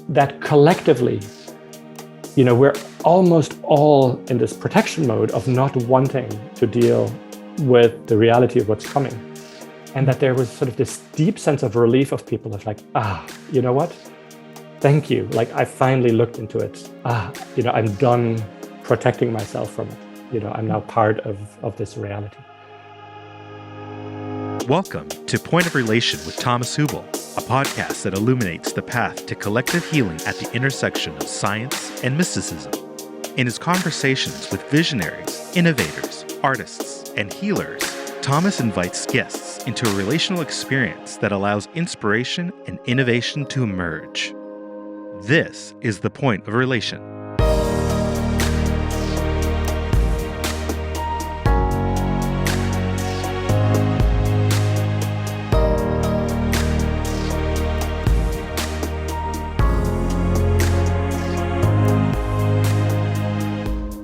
that collectively, we're almost all in this protection mode of not wanting to deal with the reality of what's coming. And that there was sort of this deep sense of relief of people of like, you know what? Thank you. Like, I finally looked into it. I'm done protecting myself from it. I'm now part of this reality. Welcome to Point of Relation with Thomas Hübl, a podcast that illuminates the path to collective healing at the intersection of science and mysticism. In his conversations with visionaries, innovators, artists, and healers, Thomas invites guests into a relational experience that allows inspiration and innovation to emerge. This is the Point of Relation.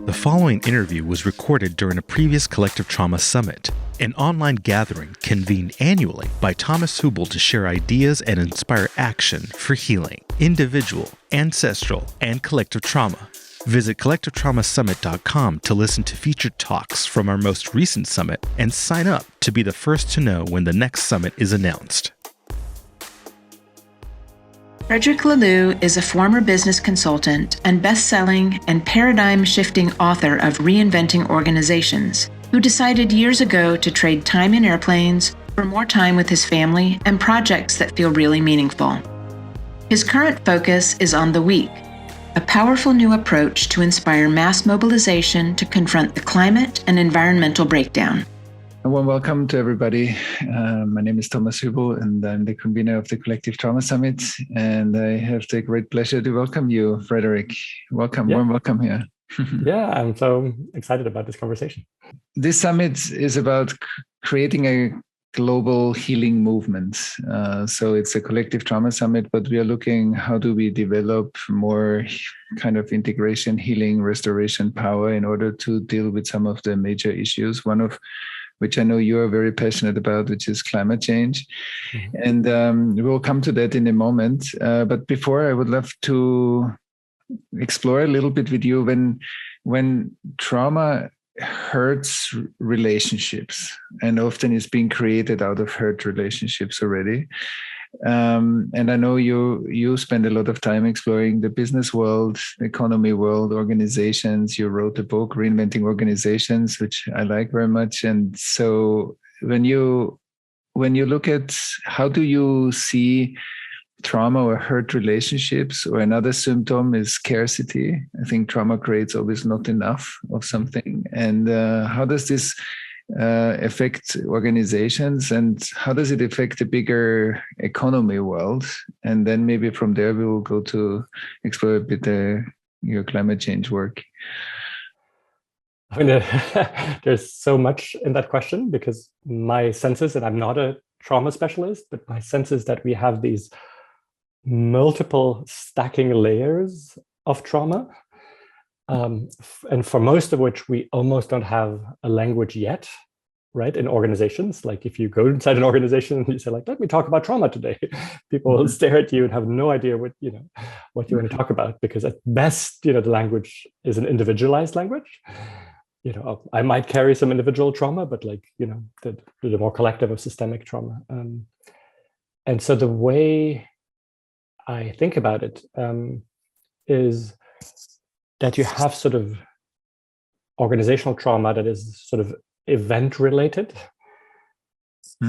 The following interview was recorded during a previous Collective Trauma Summit, an online gathering convened annually by Thomas Hübl to share ideas and inspire action for healing, individual, ancestral, and collective trauma. Visit collectivetraumasummit.com to listen to featured talks from our most recent summit and sign up to be the first to know when the next summit is announced. Frederic Laloux is a former business consultant and best-selling and paradigm-shifting author of Reinventing Organizations, who decided years ago to trade time in airplanes for more time with his family and projects that feel really meaningful. His current focus is on The Week, a powerful new approach to inspire mass mobilization to confront the climate and environmental breakdown. A warm welcome to everybody. My name is Thomas Hübl, and I'm the convener of the Collective Trauma Summit. And I have the great pleasure to welcome you, Frederic. Welcome, warm welcome here. Yeah, I'm so excited about this conversation. This summit is about creating a global healing movement. So it's a Collective Trauma Summit, but we are looking how do we develop more kind of integration, healing, restoration power in order to deal with some of the major issues. One of which I know you are very passionate about, which is climate change. Mm-hmm. And we'll come to that in a moment. But before, I would love to explore a little bit with you when trauma hurts relationships, and often is being created out of hurt relationships already. And I know you spend a lot of time exploring the business world, economy world, organizations. You wrote a book, Reinventing Organizations, which I like very much. And so when you look at how do you see trauma or hurt relationships, or another symptom is scarcity. I think trauma creates always not enough of something. And how does this affect organizations, and how does it affect the bigger economy world? And then maybe from there we will go to explore a bit your climate change work. I mean, there's so much in that question, because my sense is, and I'm not a trauma specialist, but my sense is that we have these multiple stacking layers of trauma. And for most of which we almost don't have a language yet, right? In organizations, like if you go inside an organization and you say, like, let me talk about trauma today, people will stare at you and have no idea what you want to talk about, because at best, the language is an individualized language. I might carry some individual trauma, but the more collective of systemic trauma. And so the way I think about it is that you have sort of organizational trauma that is sort of event related,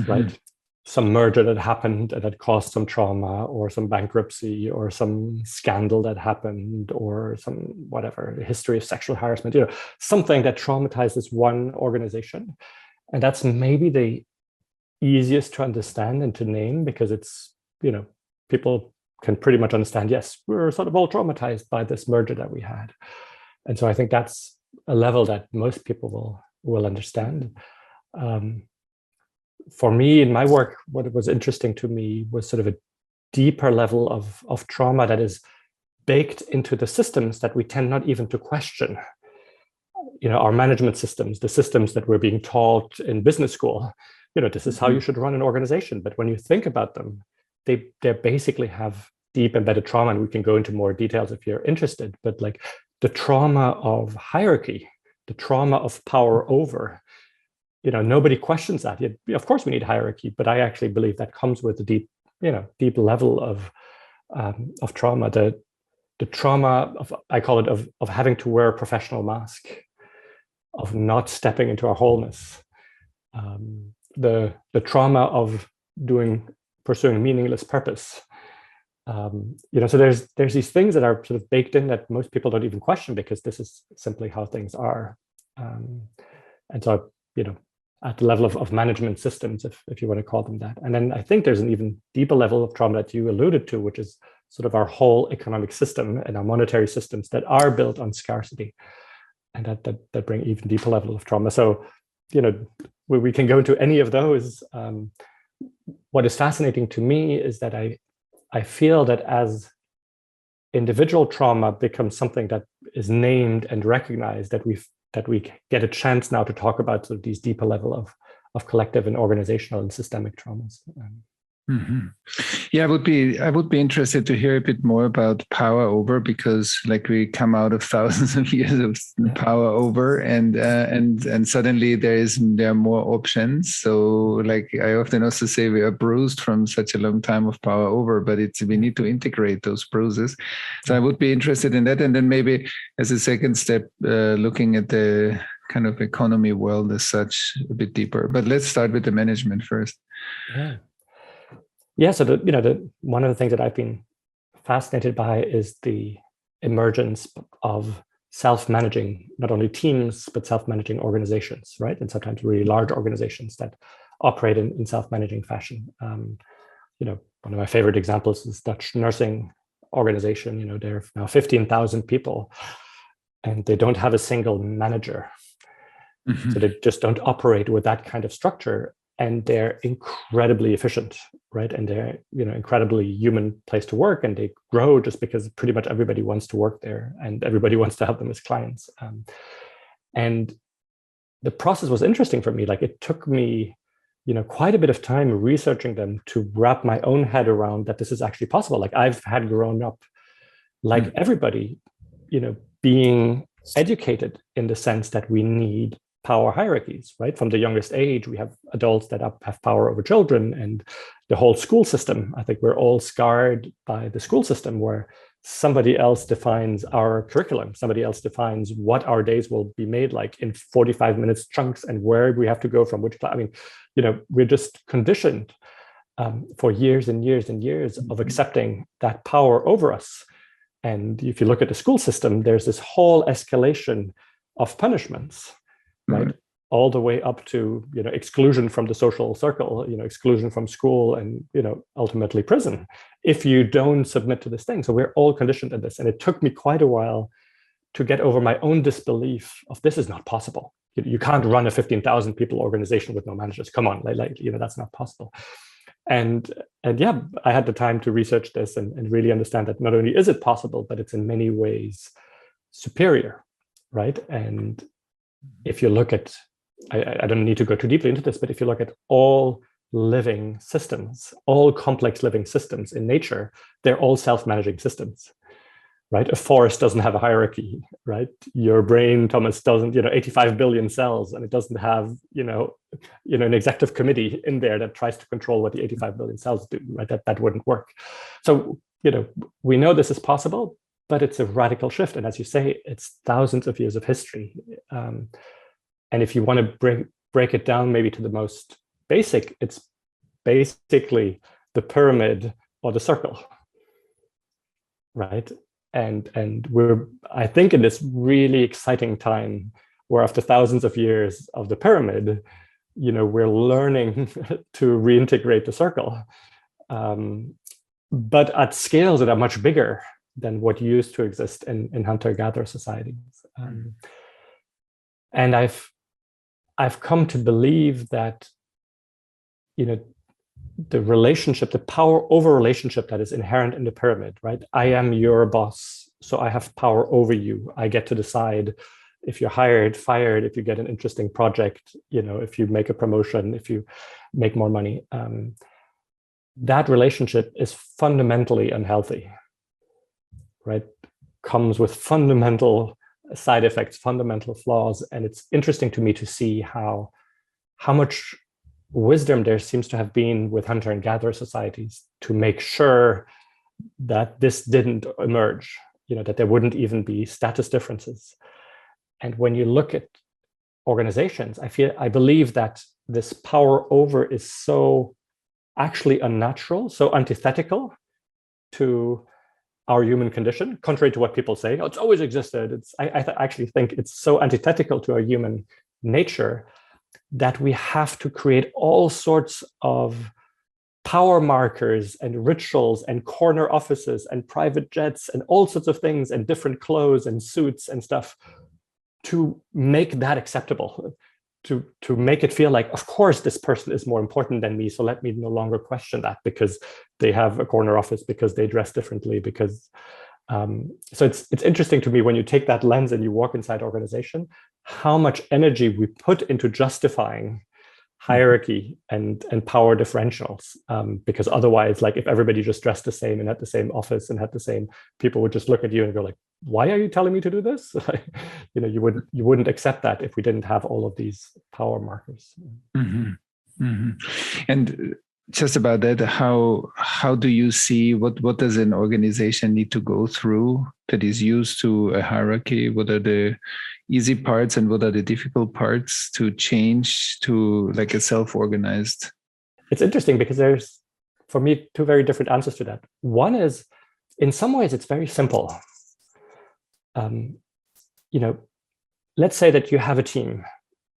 right? Some merger that happened and that caused some trauma, or some bankruptcy, or some scandal that happened, or some whatever, history of sexual harassment, something that traumatized this one organization. And that's maybe the easiest to understand and to name, because it's, people can pretty much understand, yes, we're sort of all traumatized by this merger that we had. And so I think that's a level that most people will understand. For me, in my work, what was interesting to me was sort of a deeper level of trauma that is baked into the systems that we tend not even to question. Our management systems, the systems that we're being taught in business school, this is how you should run an organization. But when you think about them, they basically have deep embedded trauma, and we can go into more details if you're interested, but like the trauma of hierarchy, the trauma of power over, nobody questions that. Of course we need hierarchy, but I actually believe that comes with a deep level of trauma. The trauma of, I call it, of having to wear a professional mask, of not stepping into our wholeness, the trauma of pursuing meaningless purpose. So there's these things that are sort of baked in that most people don't even question, because this is simply how things are. And so, at the level of management systems, if you want to call them that. And then I think there's an even deeper level of trauma that you alluded to, which is sort of our whole economic system and our monetary systems that are built on scarcity, and that bring even deeper level of trauma. So, we can go into any of those. What is fascinating to me is that I feel that as individual trauma becomes something that is named and recognized, that we get a chance now to talk about sort of these deeper level of collective and organizational and systemic traumas. Mm-hmm. Yeah, I would be interested to hear a bit more about power over, because like we come out of thousands of years of power over, and suddenly there are more options. So like I often also say, we are bruised from such a long time of power over, but we need to integrate those bruises. So I would be interested in that, and then maybe as a second step, looking at the kind of economy world as such a bit deeper. But let's start with the management first. Yeah, so one of the things that I've been fascinated by is the emergence of self-managing, not only teams, but self-managing organizations, right? And sometimes really large organizations that operate in self-managing fashion. One of my favorite examples is Dutch nursing organization. They're now 15,000 people, and they don't have a single manager. Mm-hmm. So they just don't operate with that kind of structure. And they're incredibly efficient, right? And they're, incredibly human place to work, and they grow just because pretty much everybody wants to work there, and everybody wants to have them as clients. And the process was interesting for me. Like it took me, quite a bit of time researching them to wrap my own head around that this is actually possible. Like I've had grown up, like everybody, being educated in the sense that we need power hierarchies, right? From the youngest age, we have adults that have power over children, and the whole school system. I think we're all scarred by the school system, where somebody else defines our curriculum. Somebody else defines what our days will be made like in 45 minutes chunks, and where we have to go from which class. I mean, we're just conditioned for years and years and years of accepting that power over us. And if you look at the school system, there's this whole escalation of punishments, right? All the way up to, exclusion from the social circle, exclusion from school, and, ultimately prison, if you don't submit to this thing. So we're all conditioned in this. And it took me quite a while to get over my own disbelief of this is not possible. You can't run a 15,000 people organization with no managers. Come on, that's not possible. And yeah, I had the time to research this and really understand that not only is it possible, but it's in many ways superior, right? And if you look at, I don't need to go too deeply into this, but if you look at all living systems, all complex living systems in nature, they're all self-managing systems, right? A forest doesn't have a hierarchy, right? Your brain, Thomas, doesn't, 85 billion cells, and it doesn't have, an executive committee in there that tries to control what the 85 billion cells do, right? That wouldn't work. So, we know this is possible, but it's a radical shift. And as you say, it's thousands of years of history. And if you want to break it down maybe to the most basic, it's basically the pyramid or the circle, right? And we're, I think, in this really exciting time where after thousands of years of the pyramid, we're learning to reintegrate the circle, but at scales that are much bigger than what used to exist in hunter-gatherer societies. And I've come to believe that, the relationship, the power over relationship that is inherent in the pyramid, right? I am your boss, so I have power over you. I get to decide if you're hired, fired, if you get an interesting project, if you make a promotion, if you make more money. that relationship is fundamentally unhealthy, right? Comes with fundamental side effects, fundamental flaws. And it's interesting to me to see how much wisdom there seems to have been with hunter and gatherer societies to make sure that this didn't emerge, that there wouldn't even be status differences. And when you look at organizations, I believe that this power over is so actually unnatural, so antithetical to our human condition, contrary to what people say. Oh, it's always existed. I actually think it's so antithetical to our human nature that we have to create all sorts of power markers and rituals and corner offices and private jets and all sorts of things and different clothes and suits and stuff to make that acceptable, to make it feel like, of course, this person is more important than me, so let me no longer question that because they have a corner office, because they dress differently, because so it's interesting to me when you take that lens and you walk inside organization, how much energy we put into justifying hierarchy and power differentials, because otherwise, like if everybody just dressed the same and had the same office and had the same, people would just look at you and go like, why are you telling me to do this? You wouldn't accept that if we didn't have all of these power markers. Mm-hmm. Mm-hmm. And just about that, how do you see what does an organization need to go through that is used to a hierarchy? What are the easy parts and what are the difficult parts to change to like a self-organized? It's interesting because there's, for me, two very different answers to that. One is, in some ways, it's very simple. Let's say that you have a team,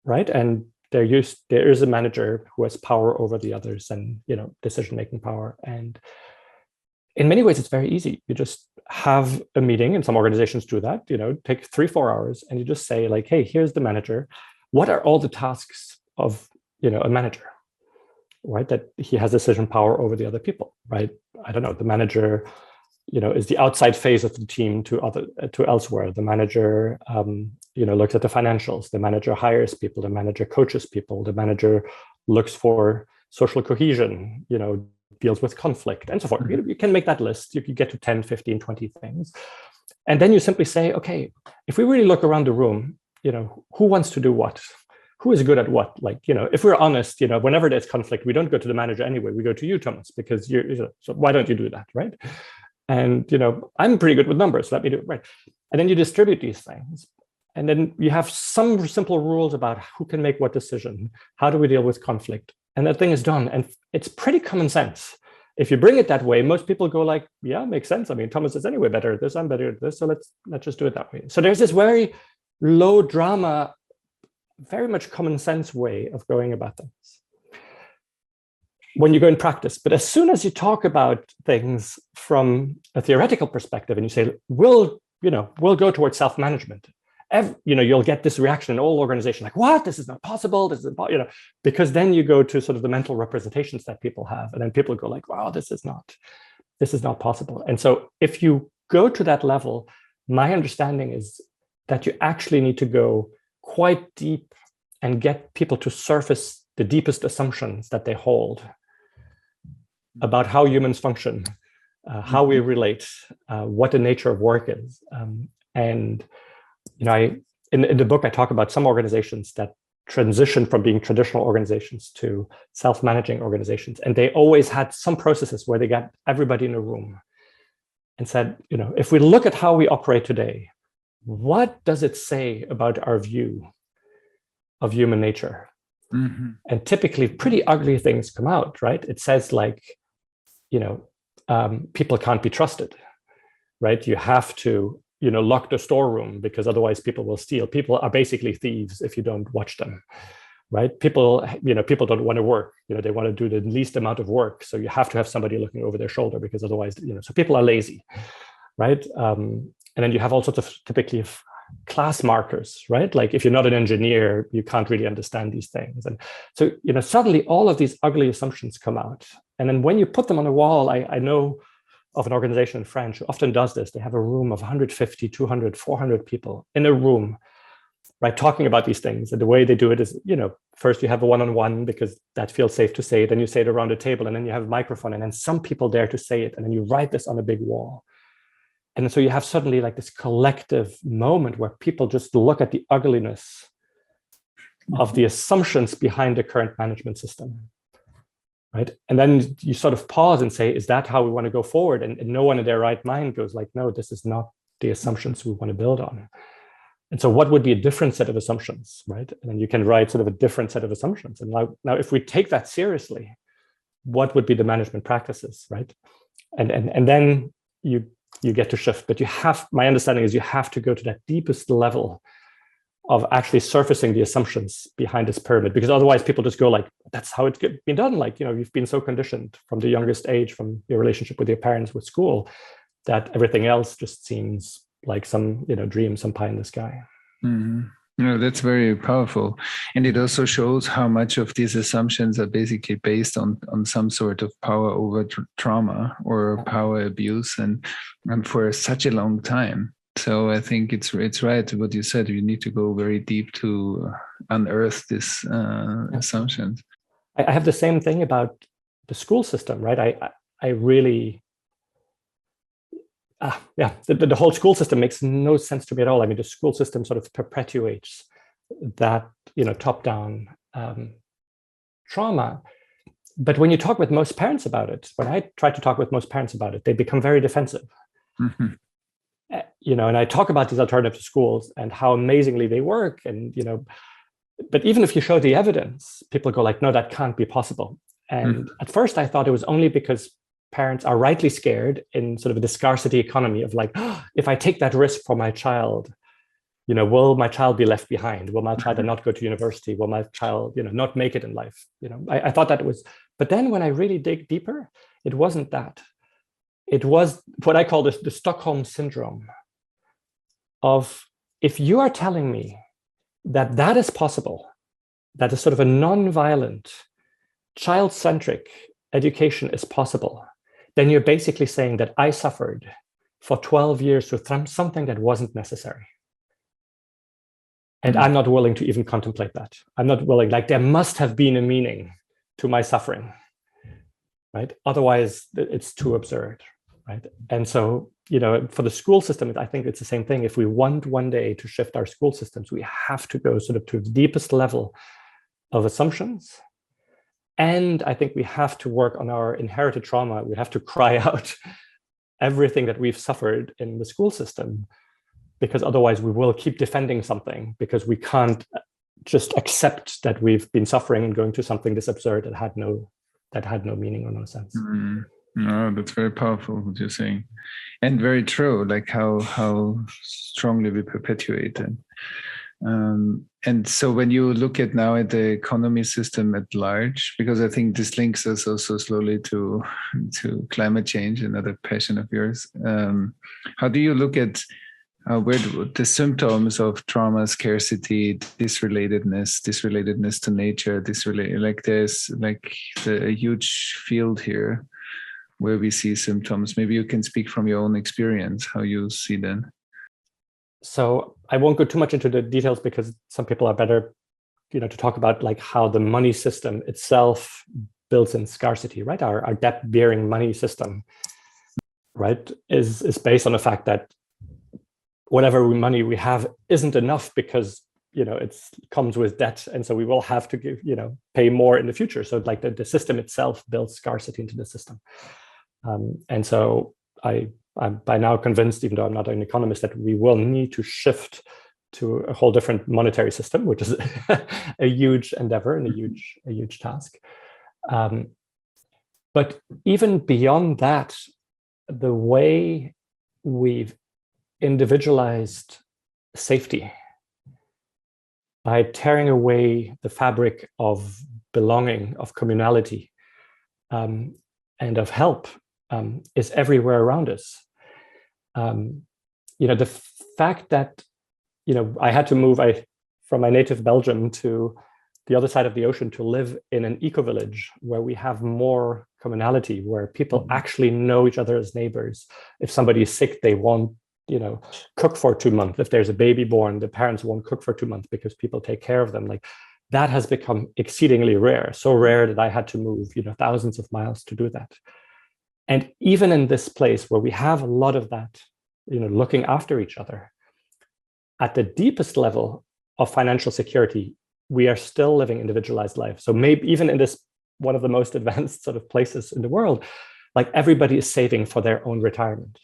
right? And there is a manager who has power over the others and, decision-making power. And in many ways, it's very easy. You just have a meeting, and some organizations do that, take 3-4 hours, and you just say like, hey, here's the manager. What are all the tasks of, a manager, right? That he has decision power over the other people, right? I don't know, the manager, is the outside face of the team to elsewhere. The manager, looks at the financials. The manager hires people. The manager coaches people. The manager looks for social cohesion, deals with conflict and so forth. You can make that list. You can get to 10, 15, 20 things. And then you simply say, okay, if we really look around the room, who wants to do what? Who is good at what? Like, if we're honest, whenever there's conflict, we don't go to the manager anyway. We go to you, Thomas, because so why don't you do that, right? And, I'm pretty good with numbers. Let me do it, right? And then you distribute these things. And then you have some simple rules about who can make what decision. How do we deal with conflict? And that thing is done. And it's pretty common sense. If you bring it that way, most people go like, yeah, makes sense. I mean, Thomas is anyway better at this. I'm better at this. So let's just do it that way. So there's this very low drama, very much common sense way of going about things when you go in practice. But as soon as you talk about things from a theoretical perspective and you say, we'll go towards self-management, you'll get this reaction in all organizations, like, what? This is not possible. This is, because then you go to sort of the mental representations that people have. And then people go like, wow, this is not possible. And so if you go to that level, my understanding is that you actually need to go quite deep and get people to surface the deepest assumptions that they hold about how humans function, how we relate, what the nature of work is. And in the book, I talk about some organizations that transition from being traditional organizations to self-managing organizations. And they always had some processes where they got everybody in a room and said, if we look at how we operate today, what does it say about our view of human nature? Mm-hmm. And typically pretty ugly things come out, right? It says like, people can't be trusted, right? You have to, lock the storeroom because otherwise people will steal. People are basically thieves if you don't watch them, right? People don't want to work. They want to do the least amount of work. So you have to have somebody looking over their shoulder because otherwise, so people are lazy, right? And then you have all sorts of typically class markers, right? Like if you're not an engineer, you can't really understand these things. And so, suddenly all of these ugly assumptions come out. And then when you put them on a wall, I know of an organization in France who often does this. They have a room of 150, 200, 400 people in a room. right, talking about these things. And the way they do it is, first you have a one-on-one because that feels safe to say. Then you say it around a table, and then you have a microphone, and then some people dare to say it, and then you write this on a big wall. And so you have suddenly like this collective moment where people just look at the ugliness of the assumptions behind the current management system, right? And then you sort of pause and say, is that how we want to go forward? And no one in their right mind goes like, no, this is not the assumptions we want to build on. And so what would be a different set of assumptions, right? And then you can write sort of a different set of assumptions. And now if we take that seriously, what would be the management practices, right? And then you get to shift. But my understanding is you have to go to that deepest level of actually surfacing the assumptions behind this pyramid, because otherwise people just go like, that's how it's been done. Like, you've been so conditioned from the youngest age, from your relationship with your parents, with school, that everything else just seems like some, dream, some pie in the sky. Mm-hmm. That's very powerful. And it also shows how much of these assumptions are basically based on some sort of power over trauma or power abuse and for such a long time. So I think it's right what you said. You need to go very deep to unearth these assumptions. I have the same thing about the school system, right? I really, the whole school system makes no sense to me at all. I mean, the school system sort of perpetuates that, top-down trauma. But when you talk with most parents about it, when I try to talk with most parents about it, they become very defensive. Mm-hmm. And I talk about these alternative schools and how amazingly they work. And, but even if you show the evidence, people go like, no, that can't be possible. And at first I thought it was only because parents are rightly scared in sort of the scarcity economy of like, oh, if I take that risk for my child, will my child be left behind? Will my child not go to university? Will my child, not make it in life? I thought that it was, but then when I really dig deeper, it wasn't that. It was what I call the Stockholm syndrome of, if you are telling me that is possible, that is sort of a non-violent, child-centric education is possible, then you're basically saying that I suffered for 12 years with something that wasn't necessary. And I'm not willing to even contemplate that. I'm not willing, like there must have been a meaning to my suffering, right? Otherwise, it's too absurd, right? And so, for the school system, I think it's the same thing. If we want one day to shift our school systems, we have to go sort of to the deepest level of assumptions. And I think we have to work on our inherited trauma. We have to cry out everything that we've suffered in the school system, because otherwise we will keep defending something, because we can't just accept that we've been suffering and going to something this absurd that had no meaning or no sense. Mm-hmm. No, that's very powerful what you're saying, and very true. Like how strongly we perpetuate it. And so when you look at now at the economy system at large, because I think this links us also slowly to climate change, another passion of yours. How do you look at where the symptoms of trauma, scarcity, disrelatedness to nature, there's like a huge field here where we see symptoms. Maybe you can speak from your own experience, how you see them. So I won't go too much into the details because some people are better, to talk about like how the money system itself builds in scarcity, right? Our debt-bearing money system, right, is based on the fact that whatever money we have isn't enough because, it comes with debt. And so we will have to pay more in the future. So like the system itself builds scarcity into the system. And so I'm by now convinced, even though I'm not an economist, that we will need to shift to a whole different monetary system, which is a huge endeavor and a huge task. But even beyond that, the way we've individualized safety by tearing away the fabric of belonging, of communality, and of help, is everywhere around us. The fact that, I had to move from my native Belgium to the other side of the ocean to live in an eco-village where we have more commonality, where people actually know each other as neighbors. If somebody is sick, they won't, cook for 2 months. If there's a baby born, the parents won't cook for 2 months because people take care of them. Like that has become exceedingly rare, so rare that I had to move, thousands of miles to do that. And even in this place where we have a lot of that, looking after each other, at the deepest level of financial security, we are still living individualized lives. So maybe even in this, one of the most advanced sort of places in the world, like everybody is saving for their own retirement.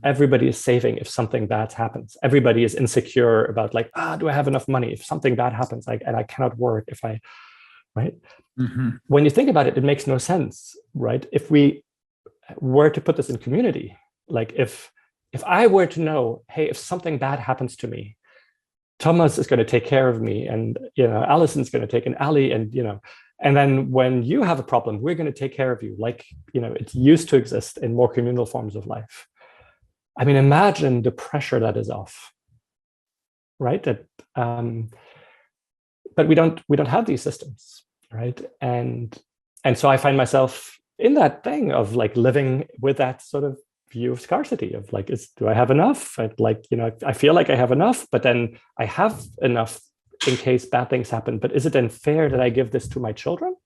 Everybody is saving if something bad happens. Everybody is insecure about like, do I have enough money? If something bad happens, and I cannot work right? When you think about it, it makes no sense, right? If we were to put this in community, like if I were to know, hey, if something bad happens to me, Thomas is going to take care of me, and Allison's going to take an Ali, and and then when you have a problem, we're going to take care of you. Like it used to exist in more communal forms of life. I mean, imagine the pressure that is off, right? That, but we don't have these systems, right? And so I find myself in that thing of like living with that sort of view of scarcity of like, do I have enough? I feel like I have enough, but then I have enough in case bad things happen. But is it then fair that I give this to my children?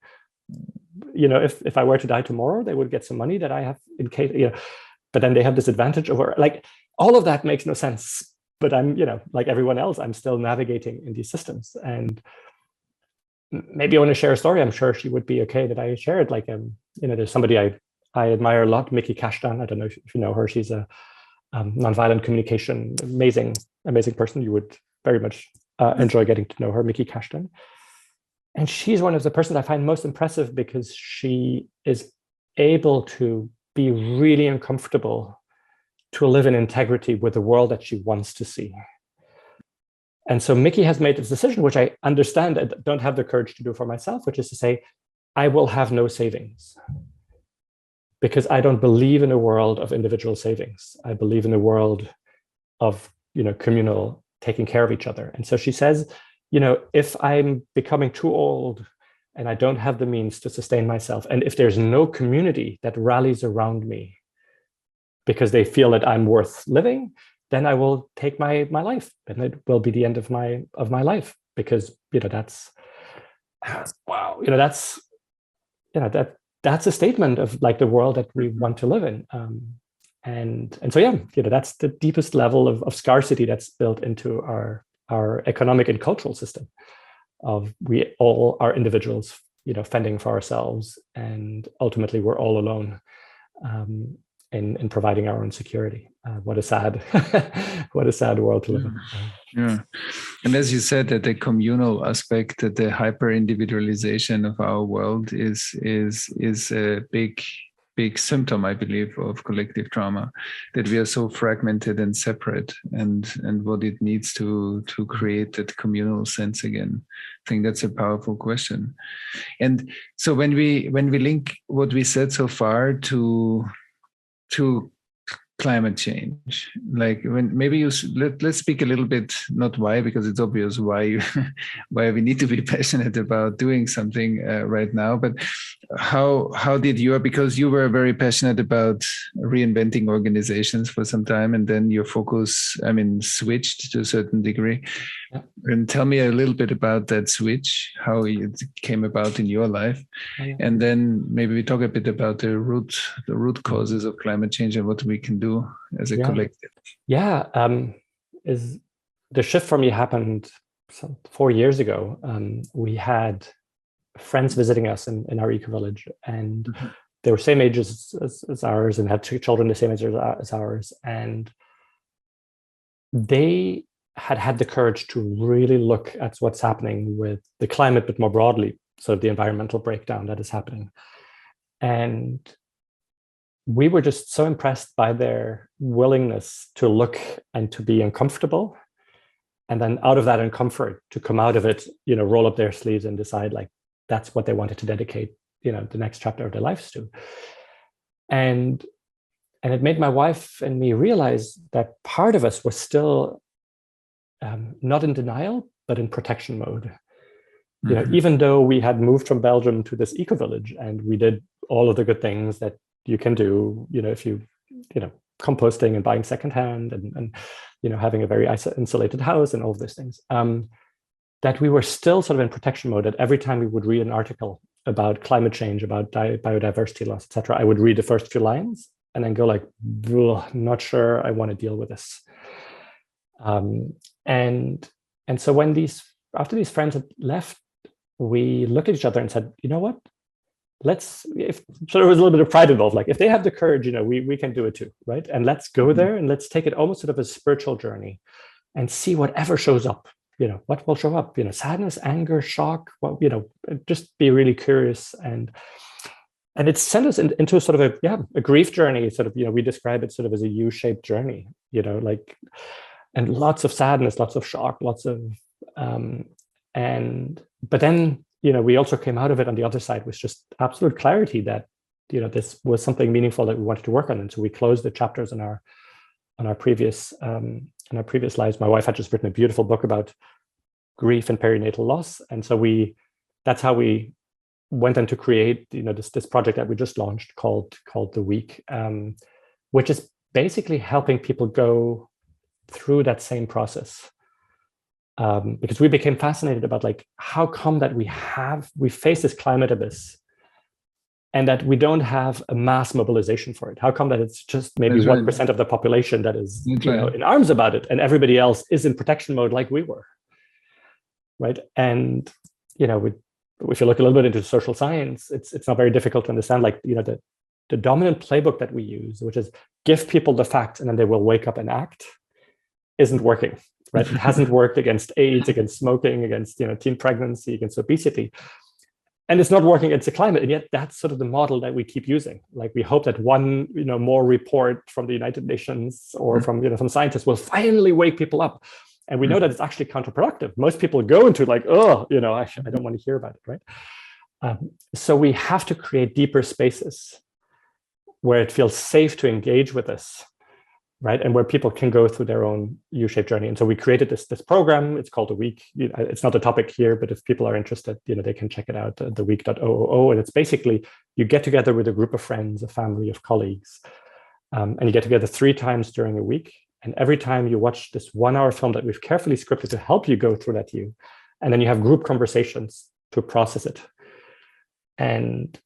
If I were to die tomorrow, they would get some money that I have in case, but then they have this advantage over, like, all of that makes no sense. But I'm, like everyone else, I'm still navigating in these systems. And maybe I want to share a story. I'm sure she would be okay that I share it. Like, there's somebody I admire a lot, Miki Kashtan. I don't know if you know her. She's a nonviolent communication, amazing person. You would very much enjoy getting to know her, Miki Kashtan. And she's one of the persons I find most impressive because she is able to be really uncomfortable to live in integrity with the world that she wants to see. And so Miki has made this decision, which I understand and don't have the courage to do for myself, which is to say, I will have no savings because I don't believe in a world of individual savings. I believe in a world of, communal taking care of each other. And so she says, if I'm becoming too old and I don't have the means to sustain myself, and if there's no community that rallies around me because they feel that I'm worth living, then I will take my life, and it will be the end of my life, because that's wow, that's a statement of like the world that we want to live in. And so that's the deepest level of scarcity that's built into our economic and cultural system of we all are individuals, fending for ourselves, and ultimately we're all alone in providing our own security. What a sad world to live in. Yeah, and as you said, that the communal aspect, that the hyper individualization of our world is a big symptom, I believe, of collective trauma, that we are so fragmented and separate, and what it needs to create that communal sense again. I think that's a powerful question. And so when we link what we said so far to climate change, like when maybe let's speak a little bit, not why, because it's obvious why we need to be passionate about doing something right now, but how did you, because you were very passionate about reinventing organizations for some time, and then your focus, switched to a certain degree. Yeah. And tell me a little bit about that switch, how it came about in your life. Yeah. And then maybe we talk a bit about the root causes of climate change and what we can do as a collective. Yeah, is the shift for me happened 4 years ago. We had friends visiting us in our eco-village, and they were same age as ours and had 2 children the same age as ours. And they had the courage to really look at what's happening with the climate, but more broadly, sort of the environmental breakdown that is happening. And we were just so impressed by their willingness to look and to be uncomfortable. And then out of that uncomfort, to come out of it, roll up their sleeves and decide like, that's what they wanted to dedicate, the next chapter of their lives to. And it made my wife and me realize that part of us was still not in denial, but in protection mode. Even though we had moved from Belgium to this eco-village and we did all of the good things that you can do, if you, composting and buying secondhand and having a very insulated house and all of those things, that we were still sort of in protection mode. That every time we would read an article about climate change, about biodiversity loss, etc., I would read the first few lines and then go like, not sure I want to deal with this. And so after these friends had left, we looked at each other and said, you know what? So there was a little bit of pride involved. Like if they have the courage, we can do it too, right? And let's go there and let's take it almost sort of a spiritual journey and see whatever shows up. What will show up? Sadness, anger, shock. Well, just be really curious, and it sent us into sort of a grief journey. Sort of, we describe it sort of as a U-shaped journey. And lots of sadness, lots of shock, lots of, but then we also came out of it on the other side with just absolute clarity that this was something meaningful that we wanted to work on, and so we closed the chapters on our previous lives. My wife had just written a beautiful book about grief and perinatal loss, and so that's how we went on to create this project that we just launched called The Week, which is basically helping people go through that same process, because we became fascinated about like how come that we face this climate abyss and that we don't have a mass mobilization for it. How come that it's just maybe 1% of the population that is in arms about it, and everybody else is in protection mode like we were, right? And if you look a little bit into social science, it's not very difficult to understand. Like the dominant playbook that we use, which is give people the facts and then they will wake up and act, isn't working, right? It hasn't worked against AIDS, against smoking, against teen pregnancy, against obesity. And it's not working against the climate. And yet that's sort of the model that we keep using. Like we hope that one, more report from the United Nations or from, some scientists will finally wake people up. And we know that it's actually counterproductive. Most people go into like, I don't want to hear about it, right? So we have to create deeper spaces where it feels safe to engage with this, right? And where people can go through their own U-shaped journey. And so we created this program. It's called The Week. It's not a topic here, but if people are interested, they can check it out, theweek.oo. And it's basically, you get together with a group of friends, a family of colleagues, and you get together 3 times during a week. And every time you watch this 1-hour film that we've carefully scripted to help you go through that and then you have group conversations to process it. And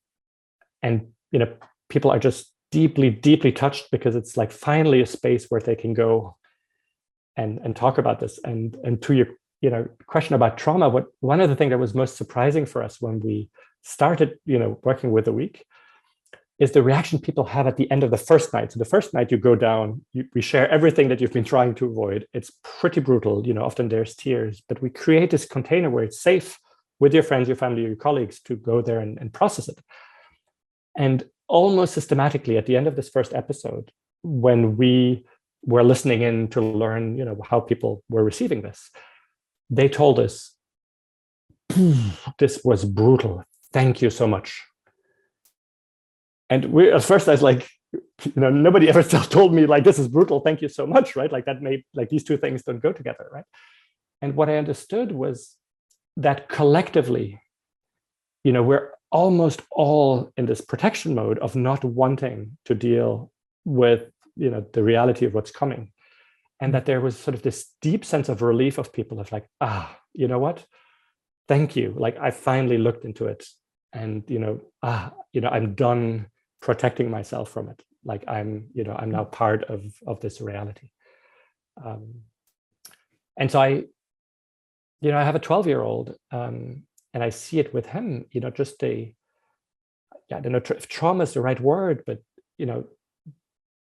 people are just deeply, deeply touched because it's like finally a space where they can go and talk about this. And to your question about trauma, one of the things that was most surprising for us when we started working with The Week is the reaction people have at the end of the first night. So the first night you go down, we share everything that you've been trying to avoid. It's pretty brutal, often there's tears, but we create this container where it's safe with your friends, your family, your colleagues to go there and process it. And almost systematically at the end of this first episode, when we were listening in to learn, how people were receiving this, they told us, this was brutal. Thank you so much. And at first I was like, nobody ever told me like, this is brutal. Thank you so much, right? Like that made like these two things don't go together, right? And what I understood was that collectively, we're almost all in this protection mode of not wanting to deal with, the reality of what's coming. And that there was sort of this deep sense of relief of people of like, you know what? Thank you. Like I finally looked into it and, I'm done protecting myself from it. Like I'm now part of this reality. And so I have a 12-year-old, and I see it with him, just I don't know if trauma is the right word, but,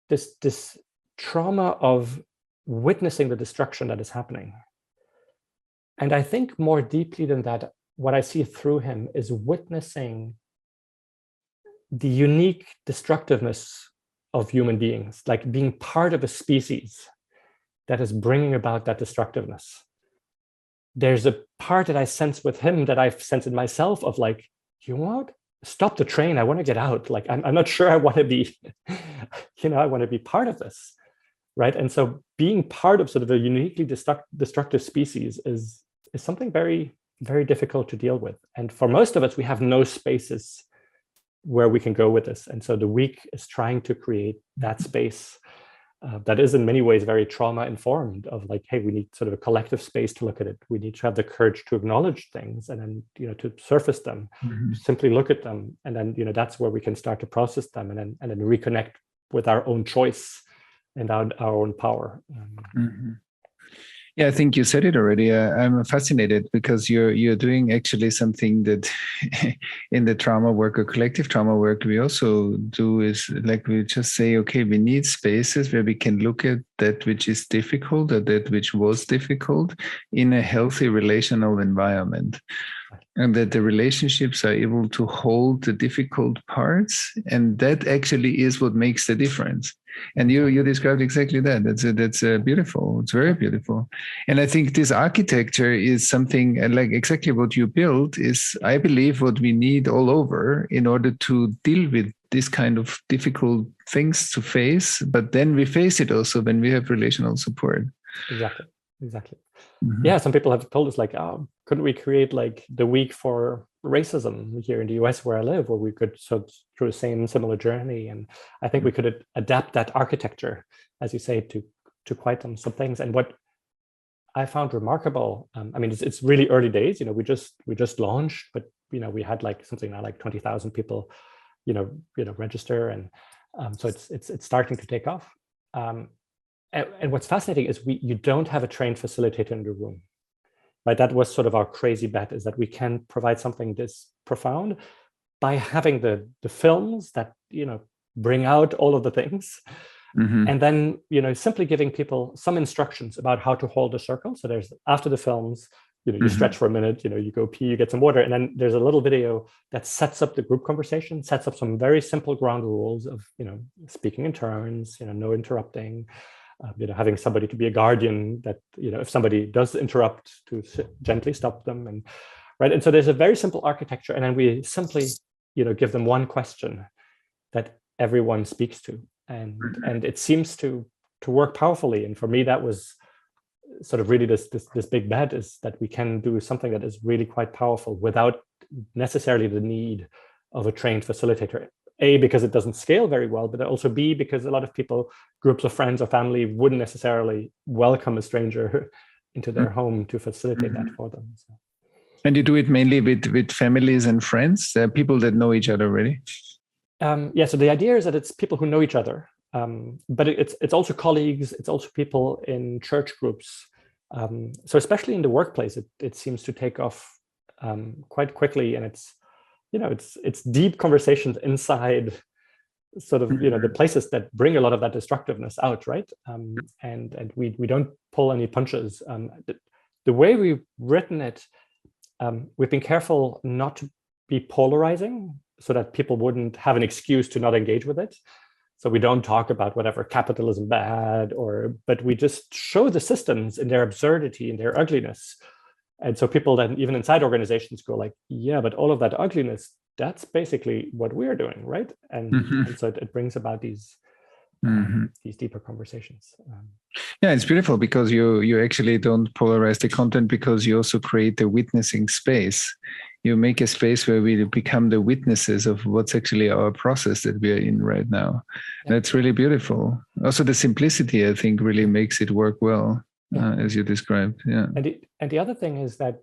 this trauma of witnessing the destruction that is happening. And I think more deeply than that, what I see through him is witnessing the unique destructiveness of human beings, like being part of a species that is bringing about that destructiveness. There's a part that I sense with him that I've sensed in myself of like, you know what? Stop the train. I want to get out. Like, I'm not sure I want to be, I want to be part of this, right? And so being part of sort of a uniquely destructive species is something very, very difficult to deal with. And for most of us, we have no spaces where we can go with this. And so The Week is trying to create that space that is in many ways very trauma informed, of like, hey, we need sort of a collective space to look at it. We need to have the courage to acknowledge things, and then, to surface them, simply look at them. And then, that's where we can start to process them, and then reconnect with our own choice and our own power. Yeah, I think you said it already. I'm fascinated because you're doing actually something that in the trauma work or collective trauma work we also do, is like we just say, okay, we need spaces where we can look at that which is difficult, or that which was difficult, in a healthy relational environment. And that the relationships are able to hold the difficult parts, and that actually is what makes the difference. And you described exactly that. That's beautiful. It's very beautiful. And I think this architecture is something like exactly what you built is, I believe, what we need all over in order to deal with this kind of difficult things to face. But then we face it also when we have relational support. Exactly. Yeah, some people have told us like, oh, couldn't we create like the week for racism here in the US where I live, where we could sort of through the same similar journey. And I think we could adapt that architecture, as you say, to quite some things. And what I found remarkable, I mean, it's really early days. We just launched, but we had like something like 20,000 people, register, and so it's starting to take off. And what's fascinating is you don't have a trained facilitator in the room, right? That was sort of our crazy bet, is that we can provide something this profound by having the films that, bring out all of the things. And then, simply giving people some instructions about how to hold a circle. So there's, after the films, you stretch for a minute, you go pee, you get some water, and then there's a little video that sets up the group conversation, sets up some very simple ground rules of, speaking in turns, no interrupting, having somebody to be a guardian that, if somebody does interrupt, to gently stop them, and right. And so there's a very simple architecture, and then we simply, give them one question that everyone speaks to, and it seems to work powerfully. And for me, that was sort of really this big bet, is that we can do something that is really quite powerful without necessarily the need of a trained facilitator. A, because it doesn't scale very well, but also B, because a lot of people, groups of friends or family, wouldn't necessarily welcome a stranger into their home to facilitate that for them. So. And you do it mainly with families and friends, people that know each other already? Yeah, so the idea is that it's people who know each other, but it's also colleagues, it's also people in church groups. So especially in the workplace, it seems to take off quite quickly, and it's deep conversations inside sort of the places that bring a lot of that destructiveness out, right? And we don't pull any punches. The way we've written it, we've been careful not to be polarizing, so that people wouldn't have an excuse to not engage with it. So we don't talk about whatever capitalism bad, but we just show the systems in their absurdity and their ugliness. And so people then, even inside organizations, go like, yeah, but all of that ugliness, that's basically what we're doing, right? And so it brings about these deeper conversations. Yeah, it's beautiful because you actually don't polarize the content, because you also create a witnessing space. You make a space where we become the witnesses of what's actually our process that we are in right now. Yeah. That's really beautiful. Also, the simplicity, I think, really makes it work well. As you described, yeah. And the other thing is that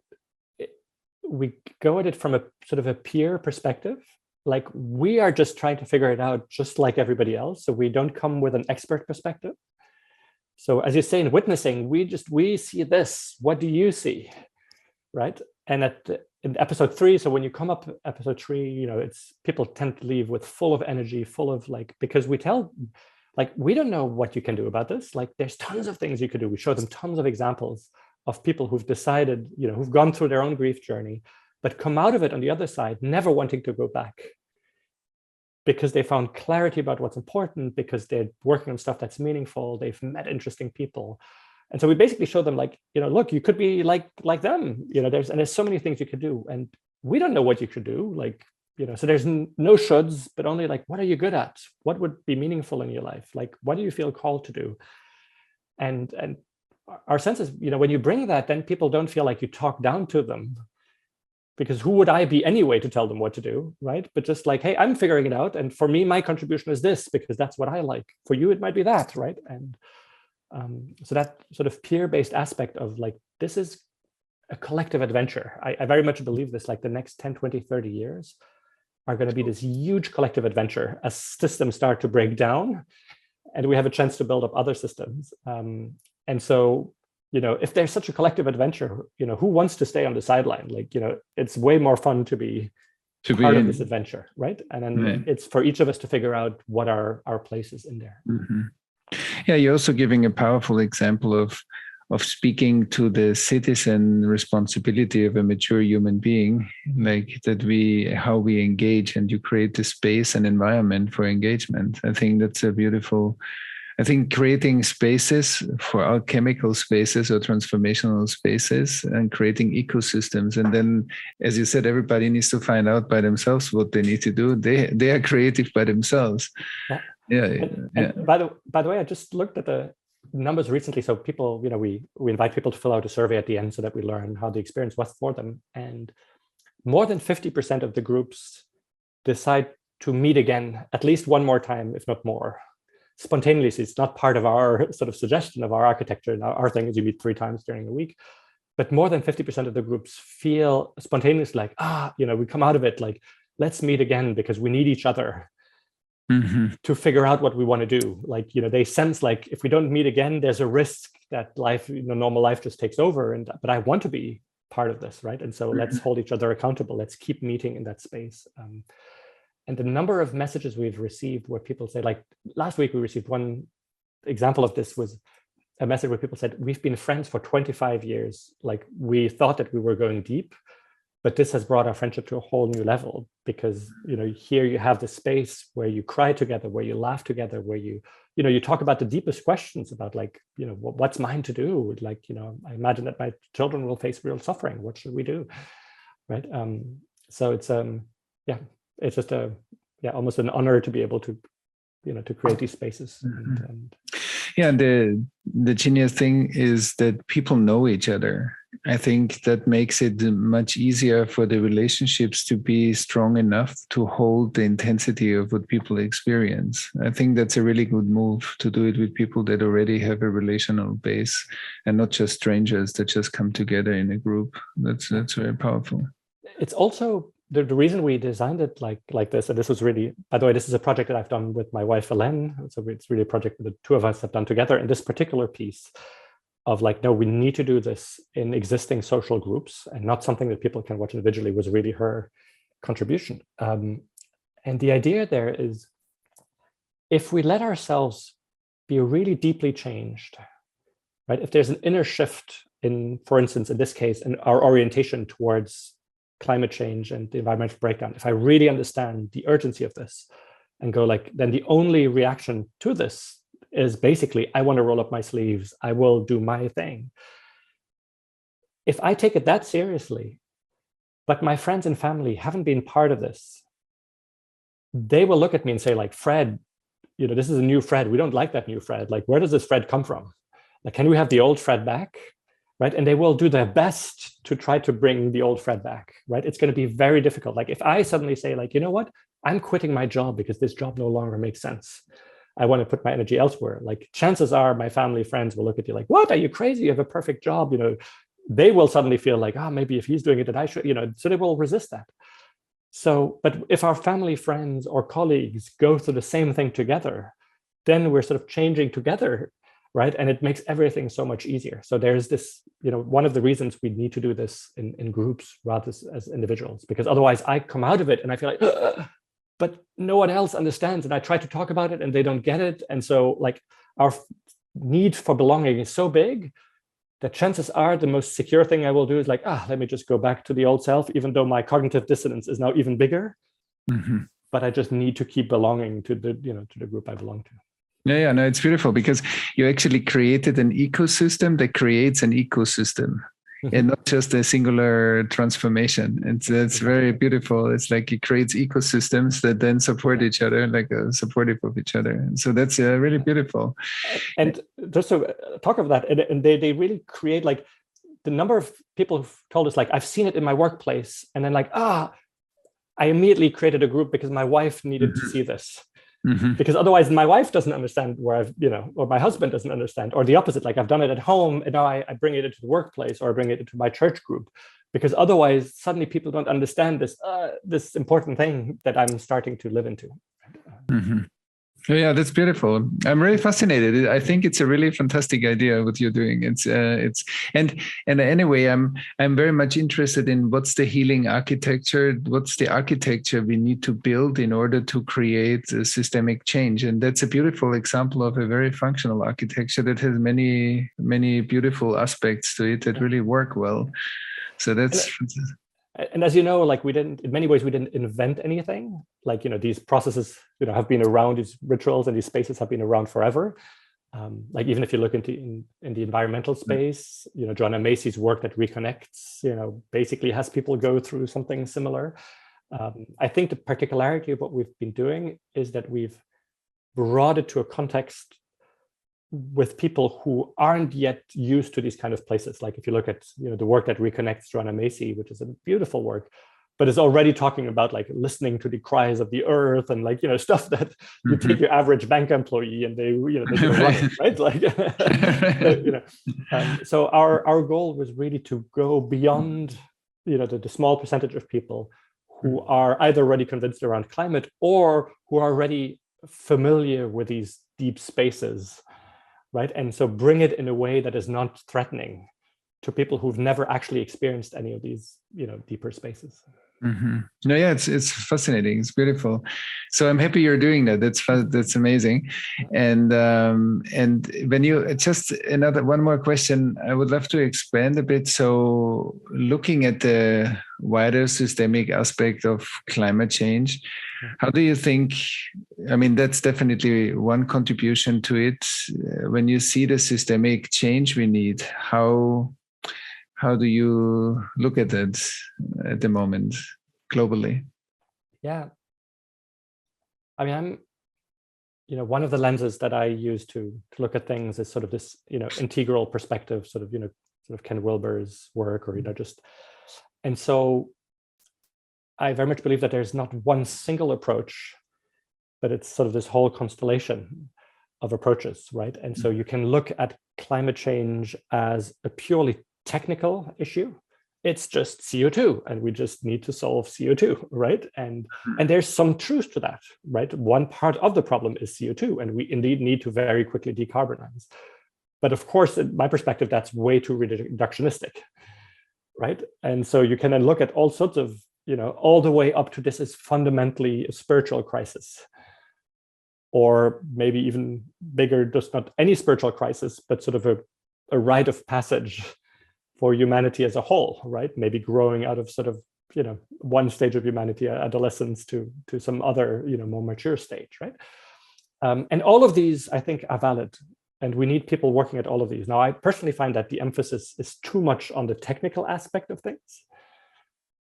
we go at it from a sort of a peer perspective. Like, we are just trying to figure it out just like everybody else. So we don't come with an expert perspective. So as you say, in witnessing, we see this. What do you see, right? And in episode 3, so when you come up episode 3, it's people tend to leave with full of energy, full of because we tell. Like, we don't know what you can do about this. Like, there's tons of things you could do. We show them tons of examples of people who've decided, who've gone through their own grief journey, but come out of it on the other side, never wanting to go back, because they found clarity about what's important, because they're working on stuff that's meaningful. They've met interesting people. And so we basically show them look, you could be like them, there's so many things you could do. And we don't know what you could do. So there's no shoulds, but only what are you good at? What would be meaningful in your life? What do you feel called to do? And our sense is, when you bring that, then people don't feel like you talk down to them, because who would I be anyway to tell them what to do, right? But just like, hey, I'm figuring it out, and for me, my contribution is this because that's what I like. For you, it might be that, right? And so that sort of peer-based aspect of like, this is a collective adventure. I very much believe this, like the next 10, 20, 30 years are going to be this huge collective adventure as systems start to break down and we have a chance to build up other systems. And so, if there's such a collective adventure, who wants to stay on the sideline? Like, it's way more fun to be part of this adventure, right? And then it's for each of us to figure out what our place is in there. Mm-hmm. Yeah, you're also giving a powerful example of speaking to the citizen responsibility of a mature human being, like that how we engage, and you create the space and environment for engagement. I think that's a beautiful. I think creating spaces for alchemical spaces or transformational spaces and creating ecosystems. And then, as you said, everybody needs to find out by themselves what they need to do. They are creative by themselves. Yeah. And by the way, I just looked at the numbers recently. So people, we invite people to fill out a survey at the end so that we learn how the experience was for them. And more than 50% of the groups decide to meet again at least one more time, if not more. Spontaneously. It's not part of our sort of suggestion of our architecture. And our thing is you meet 3 times during a week. But more than 50% of the groups feel spontaneously like, we come out of it like, let's meet again because we need each other. Mm-hmm. To figure out what we want to do. Like, they sense like if we don't meet again, there's a risk that life, normal life just takes over. But I want to be part of this, right? And so let's hold each other accountable. Let's keep meeting in that space. And the number of messages we've received where people say, like last week, we received one example of this was a message where people said, we've been friends for 25 years. Like we thought that we were going deep, but this has brought our friendship to a whole new level because, here you have the space where you cry together, where you laugh together, where you talk about the deepest questions about like, what's mine to do? Like, I imagine that my children will face real suffering. What should we do? Right. So it's, it's just almost an honor to be able to, to create these spaces. Yeah, the genius thing is that people know each other. I think that makes it much easier for the relationships to be strong enough to hold the intensity of what people experience. I think that's a really good move to do it with people that already have a relational base and not just strangers that just come together in a group. That's very powerful. It's also the reason we designed it like this, and this was really, by the way, this is a project that I've done with my wife, Hélène. So it's really a project that the two of us have done together. And this particular piece of like, no, we need to do this in existing social groups and not something that people can watch individually was really her contribution. And the idea there is if we let ourselves be really deeply changed, right? If there's an inner shift in, for instance, in this case, in our orientation towards climate change and the environmental breakdown, if I really understand the urgency of this and go like, then the only reaction to this is basically, I want to roll up my sleeves. I will do my thing. If I take it that seriously, but my friends and family haven't been part of this, they will look at me and say like, Fred, this is a new Fred. We don't like that new Fred. Like, where does this Fred come from? Like, can we have the old Fred back? Right. And they will do their best to try to bring the old Fred back. Right. It's going to be very difficult. Like if I suddenly say like, you know what, I'm quitting my job because this job no longer makes sense. I want to put my energy elsewhere. Like chances are my family, friends will look at you like, what, are you crazy? You have a perfect job. They will suddenly feel like, maybe if he's doing it, that I should, so they will resist that. So, but if our family, friends, or colleagues go through the same thing together, then we're sort of changing together. Right. And it makes everything so much easier. So there's this, one of the reasons we need to do this in groups rather as individuals, because otherwise I come out of it and I feel like, but no one else understands. And I try to talk about it and they don't get it. And so like our need for belonging is so big that chances are the most secure thing I will do is like, let me just go back to the old self, even though my cognitive dissonance is now even bigger. Mm-hmm. But I just need to keep belonging to the, to the group I belong to. Yeah, no, it's beautiful because you actually created an ecosystem that creates an ecosystem and not just a singular transformation. It's very beautiful. It's like it creates ecosystems that then support each other, like supportive of each other. And so that's really beautiful. And just to talk about that, and they really create like the number of people who've told us, like, I've seen it in my workplace, and then like, I immediately created a group because my wife needed to see this. Because otherwise my wife doesn't understand where I've, or my husband doesn't understand, or the opposite. Like, I've done it at home and now I bring it into the workplace, or I bring it into my church group, because otherwise suddenly people don't understand this important thing that I'm starting to live into. Yeah, that's beautiful. I'm really fascinated. I think it's a really fantastic idea what you're doing. And anyway, I'm very much interested in what's the healing architecture, what's the architecture we need to build in order to create a systemic change. And that's a beautiful example of a very functional architecture that has many, many beautiful aspects to it that really work well. So that's And as you know, like, in many ways, we didn't invent anything. Like, these processes, have been around, these rituals and these spaces have been around forever. Like, even if you look in the environmental space, Joanna Macy's work that reconnects, basically has people go through something similar. I think the particularity of what we've been doing is that we've brought it to a context with people who aren't yet used to these kind of places. Like, if you look at the work that reconnects Joanna Macy, which is a beautiful work, but is already talking about like listening to the cries of the earth and like stuff that you take your average bank employee and they do right, like so our goal was really to go beyond the small percentage of people who are either already convinced around climate or who are already familiar with these deep spaces. Right. And so bring it in a way that is not threatening to people who've never actually experienced any of these, deeper spaces. No, yeah, it's fascinating. It's beautiful. So I'm happy you're doing that. That's amazing. And when you just one more question, I would love to expand a bit. So looking at the wider systemic aspect of climate change, how do you think? I mean, that's definitely one contribution to it. When you see the systemic change we need, how do you look at that at the moment globally? Yeah. I mean, one of the lenses that I use to look at things is sort of this, integral perspective, sort of Ken Wilber's work, or, and so I very much believe that there's not one single approach, but it's sort of this whole constellation of approaches, right? And so you can look at climate change as a purely technical issue. It's just CO2, and we just need to solve CO2, right? And there's some truth to that, right? One part of the problem is CO2, and we indeed need to very quickly decarbonize. But of course, in my perspective, that's way too reductionistic, right? And so you can then look at all sorts of, all the way up to this is fundamentally a spiritual crisis, or maybe even bigger, just not any spiritual crisis, but sort of a rite of passage for humanity as a whole, right? Maybe growing out of sort of, one stage of humanity, adolescence, to some other, more mature stage, right? And all of these, I think, are valid. And we need people working at all of these. Now, I personally find that the emphasis is too much on the technical aspect of things,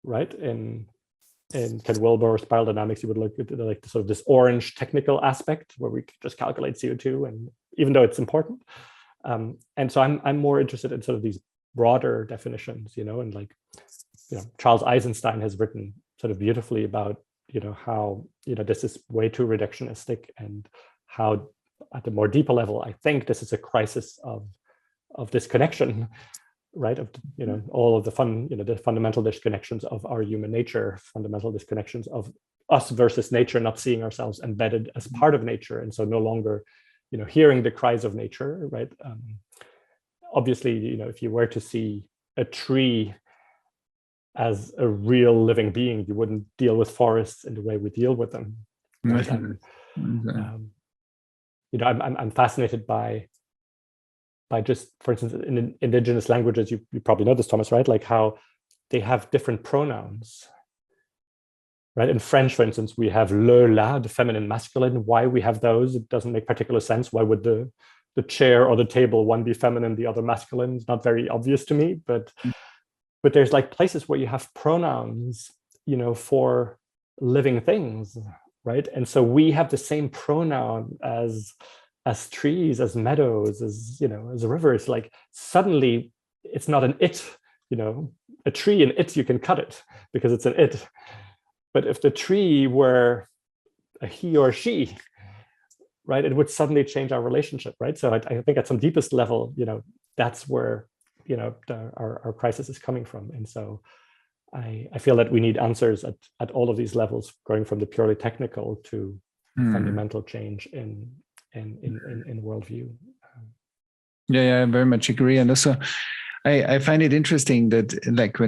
right? In Ken Wilber or Spiral Dynamics, you would look at like sort of this orange technical aspect where we just calculate CO2, and even though it's important. And so I'm more interested in sort of these broader definitions, and like, Charles Eisenstein has written sort of beautifully about, how, this is way too reductionistic, and how at a more deeper level, I think this is a crisis of disconnection, right? Of, all of the the fundamental disconnections of our human nature, fundamental disconnections of us versus nature, not seeing ourselves embedded as part of nature. And so no longer, hearing the cries of nature, right? Obviously, if you were to see a tree as a real living being, you wouldn't deal with forests in the way we deal with them. Right? I'm fascinated by just, for instance, in indigenous languages, you probably know this, Thomas, right? Like how they have different pronouns, right? In French, for instance, we have le, la, the feminine, masculine. Why we have those, it doesn't make particular sense. Why would the chair or the table, one be feminine, the other masculine? It's not very obvious to me, but there's like places where you have pronouns, for living things, right? And so we have the same pronoun as trees, as meadows, as rivers. Like suddenly it's not an it, a tree, an it, you can cut it because it's an it. But if the tree were a he or she, right, it would suddenly change our relationship, right? So I think at some deepest level, that's where, our crisis is coming from. And so I feel that we need answers at all of these levels, going from the purely technical to fundamental change in worldview. Yeah, I very much agree. And also, I find it interesting that, like,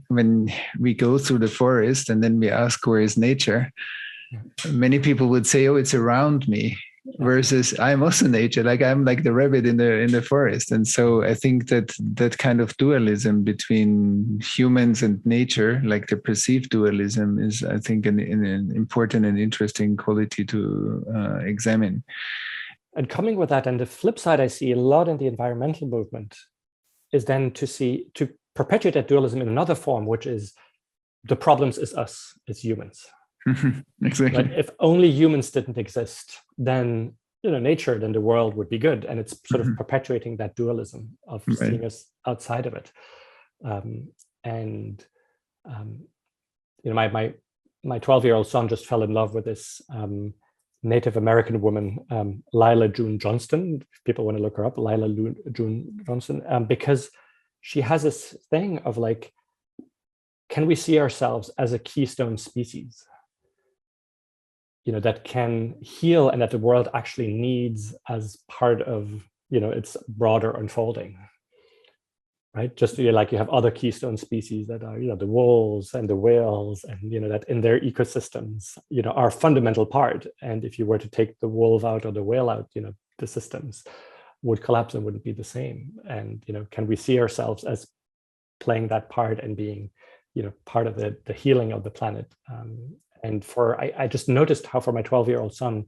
when we go through the forest and then we ask where is nature, many people would say, "Oh, it's around me." Versus, I'm also nature. Like, I'm like the rabbit in the forest. And so I think that kind of dualism between humans and nature, like the perceived dualism, is, I think, an important and interesting quality to examine. And coming with that, and the flip side I see a lot in the environmental movement is then to perpetuate that dualism in another form, which is the problems is us, it's humans. Exactly. Right? If only humans didn't exist, then nature, then the world would be good. And it's sort of perpetuating that dualism of seeing us outside of it. My 12-year-old son just fell in love with this Native American woman, Lila June Johnston. If people want to look her up, Lila June Johnston, because she has this thing of like, can we see ourselves as a keystone species? That can heal and that the world actually needs as part of, its broader unfolding, right? Just like you have other keystone species that are, the wolves and the whales, and, that in their ecosystems, are a fundamental part. And if you were to take the wolf out or the whale out, the systems would collapse and wouldn't be the same. And, can we see ourselves as playing that part and being, part of the healing of the planet? And I just noticed how for my 12-year-old son,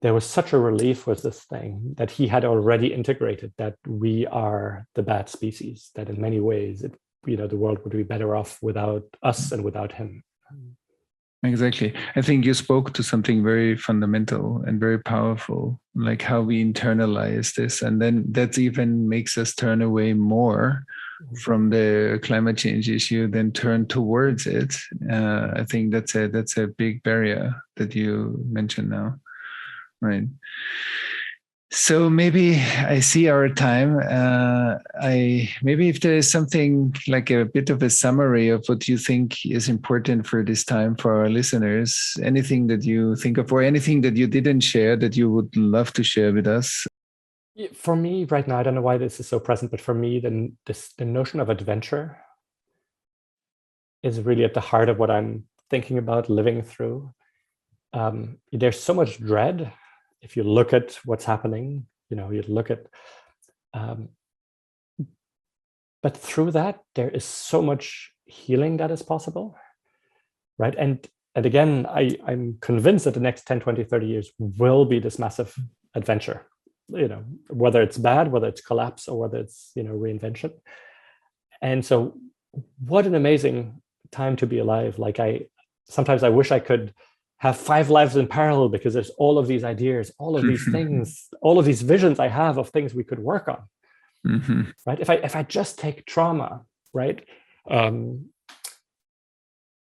there was such a relief with this thing that he had already integrated that we are the bad species, that in many ways, the world would be better off without us and without him. Exactly. I think you spoke to something very fundamental and very powerful, like how we internalize this. And then that even makes us turn away more from the climate change issue than turn towards it. I think that's a big barrier that you mentioned now. Right. So maybe I see our time. Maybe if there is something like a bit of a summary of what you think is important for this time for our listeners, anything that you think of or anything that you didn't share that you would love to share with us. For me right now, I don't know why this is so present, but for me, the notion of adventure is really at the heart of what I'm thinking about living through. There's so much dread. If you look at what's happening, you look at, but through that, there is so much healing that is possible, right? And again, I'm convinced that the next 10, 20, 30 years will be this massive adventure, whether it's bad, whether it's collapse, or whether it's, reinvention. And so what an amazing time to be alive. Like sometimes I wish I could have 5 lives in parallel, because there's all of these ideas, all of these things, all of these visions I have of things we could work on. Right? If I just take trauma, right?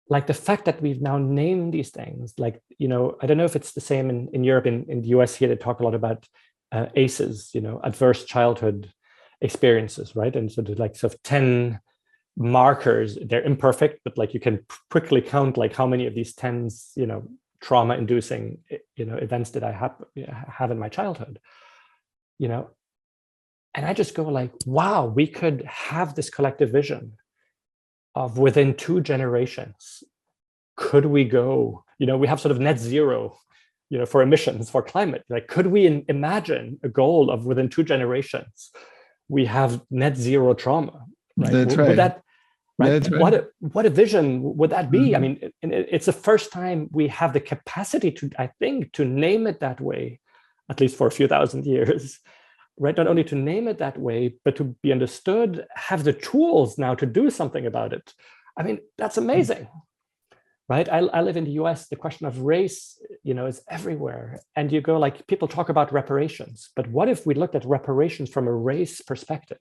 Like the fact that we've now named these things, like, I don't know if it's the same in Europe. In the US here, they talk a lot about ACEs, adverse childhood experiences, right? And so there's like sort of 10 markers. They're imperfect, but like you can quickly count like how many of these 10s, trauma-inducing, events did I have in my childhood, and I just go like, wow, we could have this collective vision of within 2 generations, could we go, we have sort of net zero, for emissions, for climate. Like, could we imagine a goal of within 2 generations, we have net zero trauma? Right? That's right. Right? That's right. What a vision would that be? I mean, it's the first time we have the capacity to, I think, to name it that way, at least for a few thousand years, right? Not only to name it that way, but to be understood, have the tools now to do something about it. I mean, that's amazing, right? I live in the US. The question of race, is everywhere. And you go like, people talk about reparations, but what if we looked at reparations from a race perspective?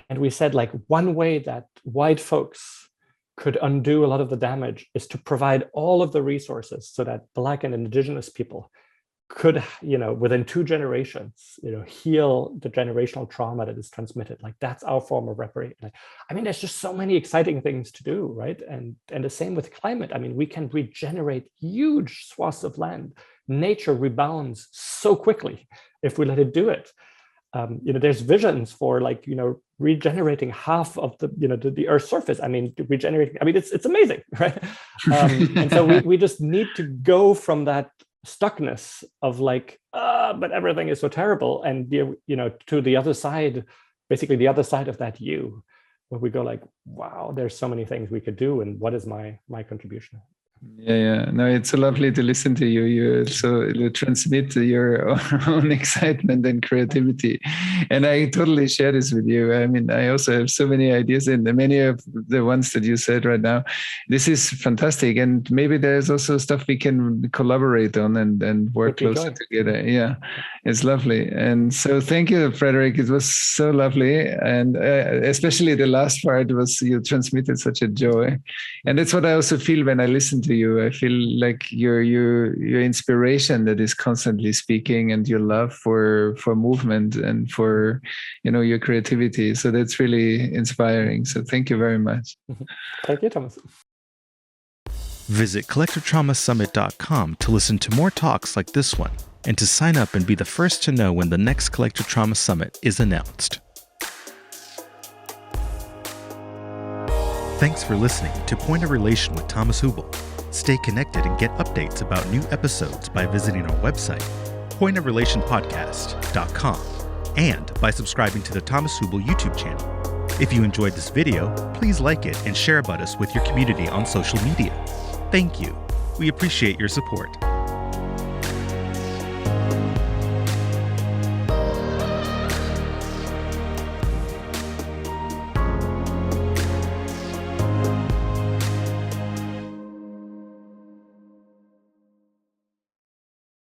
And we said, like, one way that white folks could undo a lot of the damage is to provide all of the resources so that Black and Indigenous people could, within 2 generations, heal the generational trauma that is transmitted. Like, that's our form of reparation. I mean, there's just so many exciting things to do, right? And the same with climate. I mean, we can regenerate huge swaths of land. Nature rebounds so quickly if we let it do it. There's visions for, like, regenerating half of the Earth's surface. I mean, regenerating. I mean, it's amazing, right? And so we just need to go from that stuckness of, like, but everything is so terrible, and to the other side, basically the other side of that where we go, like, wow, there's so many things we could do, and what is my contribution? Yeah. No, it's so lovely to listen to you. You transmit your own excitement and creativity. And I totally share this with you. I mean, I also have so many ideas, and many of the ones that you said right now. This is fantastic. And maybe there's also stuff we can collaborate on and work closer together. Yeah, it's lovely. And so thank you, Frederick. It was so lovely. And especially the last part you transmitted such a joy. And that's what I also feel when I listen to you. I feel like your inspiration that is constantly speaking, and your love for movement and for your creativity. So that's really inspiring. So thank you very much. Thank you, Thomas. Visit CollectiveTraumaSummit.com to listen to more talks like this one, and to sign up and be the first to know when the next Collective Trauma Summit is announced. Thanks for listening to Point of Relation with Thomas Hübl. Stay connected and get updates about new episodes by visiting our website, pointofrelationpodcast.com, and by subscribing to the Thomas Hübl YouTube channel. If you enjoyed this video, please like it and share about us with your community on social media. Thank you. We appreciate your support.